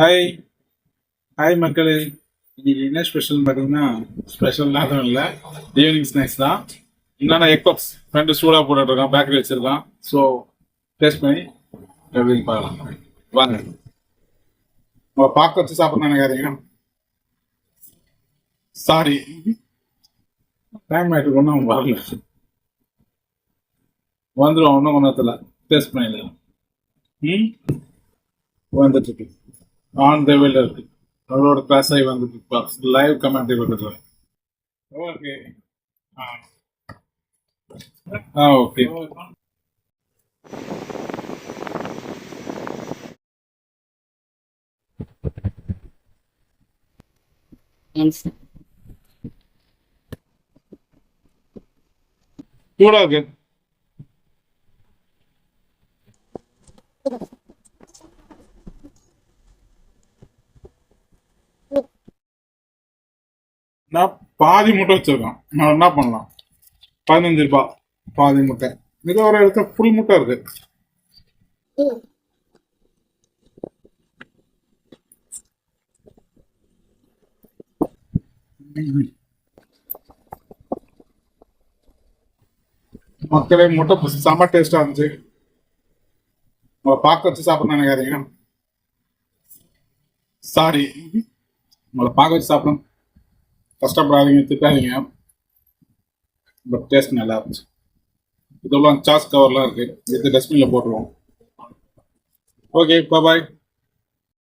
Hi hi மக்களே. இன்னைக்கு என்ன ஸ்பெஷல் பார்த்தீங்கன்னா, ஸ்பெஷல் அதுவும் இல்லை, ஈவினிங் ஸ்நாக்ஸ் தான். என்னன்னா எக் பப்ஸ் ஃப்ரெண்டு சூடாக போட்டுருக்கான், பேக்கரி வச்சிருக்கான். ஸோ டேஸ்ட் பண்ணி எப்படின்னு பார்க்கலாம் வாங்க. உங்களை பார்க்க வச்சு சாப்பிட்ணும் நினைக்காதீங்க. சாரி, டைம் ஆகிட்டு ஒன்றும் வரல, வந்துடும் ஒன்றும் ஒன்றத்தில். டேஸ்ட் பண்ணிடலாம். ம் வந்துட்டு இருக்கு, ஆன் த வேல இருக்கு. அவரோட கிளாஸ் ஆகி வந்துட்டு லைவ் கமெண்ட் கொடுத்துருவேன். ஓகே. ஓகே. சூடா இருக்கு. நான் பாதி முட்டை வச்சிருக்கேன். நான் என்ன பண்ணலாம், 15 ரூபாய் பாதி முட்டை. இது ஒரு இடத்துல ஃபுல் முட்டை இருக்கு. மக்களே, முட்டை செம்ம டேஸ்டா இருந்துச்சு. உங்களை பார்க்க வச்சு சாப்பிடணும் நினைக்காதீங்க. சாரி, உங்களை பார்க்க வச்சு சாப்பிடணும் கஷ்டப்படாதீங்க, திட்டாதீங்க. பட் டேஸ்ட் நல்லா இருந்துச்சு. இதெல்லாம் சாஸ் கவர்லாம் இருக்கு, இது டஸ்ட்பின்ல போட்டுருவோம். ஓகே, பாய்.